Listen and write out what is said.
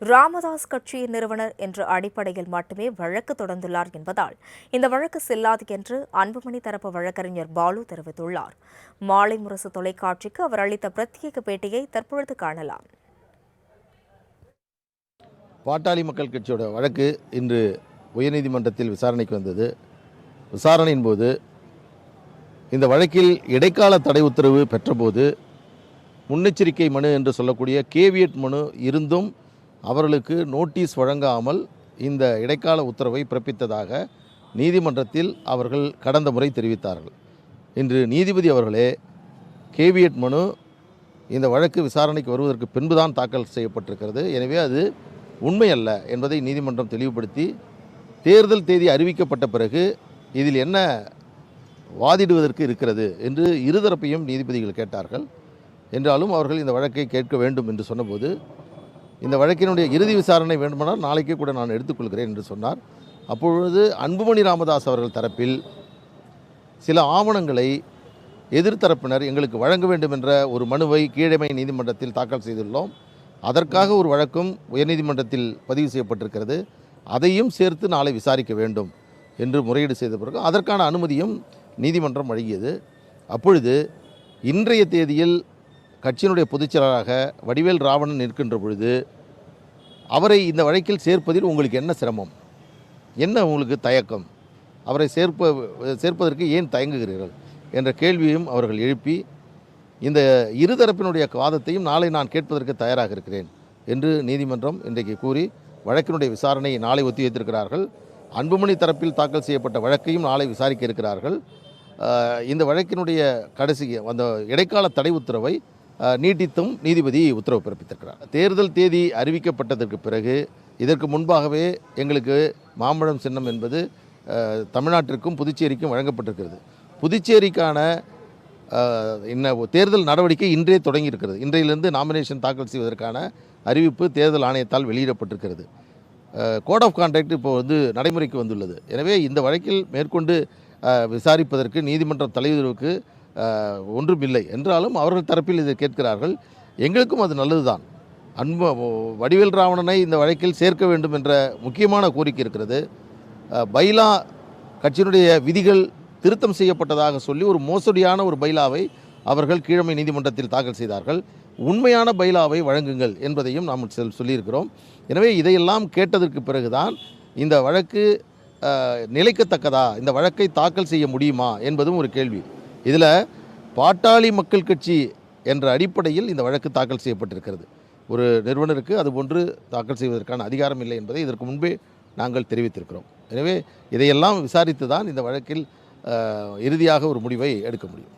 ராமதாஸ் கட்சியின் நிறுவனர் என்ற அடிப்படையில் மட்டுமே வழக்கு தொடர்ந்துள்ளார் என்பதால் இந்த வழக்கு செல்லாது என்று அன்புமணி தரப்பு வழக்கறிஞர் பாலு தெரிவித்துள்ளார். மாலை முரசு தொலைக்காட்சிக்கு அவர் அளித்த பிரத்யேக பேட்டியை தற்பொழுது காணலாம். பாட்டாளி மக்கள் கட்சியோட வழக்கு இன்று உயர்நீதிமன்றத்தில் விசாரணைக்கு வந்தது. விசாரணையின் போது இந்த வழக்கில் இடைக்கால தடை உத்தரவு பெற்றபோது முன்னெச்சரிக்கை மனு என்று சொல்லக்கூடிய கேவியட் மனு இருந்தும் அவர்களுக்கு நோட்டீஸ் வழங்காமல் இந்த இடைக்கால உத்தரவை பிறப்பித்ததாக நீதிமன்றத்தில் அவர்கள் கடந்த முறை தெரிவித்தார்கள். இன்று நீதிபதி அவர்களே கேவியட் மனு இந்த வழக்கு விசாரணைக்கு வருவதற்கு பின்புதான் தாக்கல் செய்யப்பட்டிருக்கிறது, எனவே அது உண்மை அல்ல என்பதை நீதிமன்றம் தெளிவுபடுத்தி தேர்தல் தேதி அறிவிக்கப்பட்ட பிறகு இதில் என்ன வாதிடுவதற்கு இருக்கிறது என்று இருதரப்பையும் நீதிபதிகள் கேட்டார்கள். என்றாலும் அவர்கள் இந்த வழக்கை கேட்க வேண்டும் என்று சொன்னபோது இந்த வழக்கினுடைய இறுதி விசாரணை வேண்டுமானால் நாளைக்கே கூட நான் எடுத்துக்கொள்கிறேன் என்று சொன்னார். அப்பொழுது அன்புமணி ராமதாஸ் அவர்கள் தரப்பில் சில ஆவணங்களை எதிர்த்தரப்பினர் எங்களுக்கு வழங்க வேண்டும் என்ற ஒரு மனுவை கீழமை நீதிமன்றத்தில் தாக்கல் செய்துள்ளோம். அதற்காக ஒரு வழக்கும் உயர்நீதிமன்றத்தில் பதிவு செய்யப்பட்டிருக்கிறது. அதையும் சேர்த்து நாளை விசாரிக்க வேண்டும் என்று முறையீடு செய்த பிறகு அதற்கான அனுமதியும் நீதிமன்றம் வழங்கியது. அப்பொழுது இன்றைய தேதியில் கட்சியினுடைய பொதுச்செயலாளராக வடிவேல் ராவணன் இருக்கின்ற பொழுது அவரை இந்த வழக்கில் சேர்ப்பதில் உங்களுக்கு என்ன சிரமம், என்ன உங்களுக்கு தயக்கம், அவரை சேர்ப்பதற்கு ஏன் தயங்குகிறீர்கள் என்ற கேள்வியும் அவர்கள் எழுப்பி இந்த இருதரப்பினுடைய வாதத்தையும் நாளை நான் கேட்பதற்கு தயாராக இருக்கிறேன் என்று நீதிமன்றம் இன்றைக்கு கூறி வழக்கினுடைய விசாரணையை நாளை ஒத்திவைத்திருக்கிறார்கள். அன்புமணி தரப்பில் தாக்கல் செய்யப்பட்ட வழக்கையும் நாளை விசாரிக்க இருக்கிறார்கள். இந்த வழக்கினுடைய கடைசி அந்த இடைக்கால தடை உத்தரவை நீட்டித்தும் நீதிபதி உத்தரவு பிறப்பித்திருக்கிறார். தேர்தல் தேதி அறிவிக்கப்பட்டதற்கு பிறகு இதற்கு முன்பாகவே எங்களுக்கு மாம்பழம் சின்னம் என்பது தமிழ்நாட்டிற்கும் புதுச்சேரிக்கும் வழங்கப்பட்டிருக்கிறது. புதுச்சேரிக்கான தேர்தல் நடவடிக்கை இன்றே தொடங்கி இருக்கிறது. இன்றையிலிருந்து நாமினேஷன் தாக்கல் செய்வதற்கான அறிவிப்பு தேர்தல் ஆணையத்தால் வெளியிடப்பட்டிருக்கிறது. கோட் ஆஃப் கான்டாக்ட் இப்போ நடைமுறைக்கு வந்துள்ளது. எனவே இந்த வழக்கில் மேற்கொண்டு விசாரிப்பதற்கு நீதிமன்றம் தலைவருக்கு ஒன்றுமில்லை என்றாலும் அவர்கள் தரப்பில் இதை கேட்கிறார்கள். எங்களுக்கும் அது நல்லதுதான். வடிவேல் ராவணனை இந்த வழக்கில் சேர்க்க வேண்டும் என்ற முக்கியமான கோரிக்கை இருக்கிறது. பைலா கட்சியினுடைய விதிகள் திருத்தம் செய்யப்பட்டதாக சொல்லி ஒரு மோசடியான ஒரு பைலாவை அவர்கள் கீழமை நீதிமன்றத்தில் தாக்கல் செய்தார்கள். உண்மையான பைலாவை வழங்குங்கள் என்பதையும் நாம் சொல்லியிருக்கிறோம். எனவே இதையெல்லாம் கேட்டதற்கு பிறகுதான் இந்த வழக்கு நிலைக்கத்தக்கதா, இந்த வழக்கை தாக்கல் செய்ய முடியுமா என்பதும் ஒரு கேள்வி. இதில் பாட்டாளி மக்கள் கட்சி என்ற அடிப்படையில் இந்த வழக்கு தாக்கல் செய்யப்பட்டிருக்கிறது. ஒரு நிறுவனருக்கு அதுபோன்று தாக்கல் செய்வதற்கான அதிகாரம் இல்லை என்பதை இதற்கு முன்பே நாங்கள் தெரிவித்திருக்கிறோம். எனவே இதையெல்லாம் விசாரித்து தான் இந்த வழக்கில் இறுதியாக ஒரு முடிவை எடுக்க முடியும்.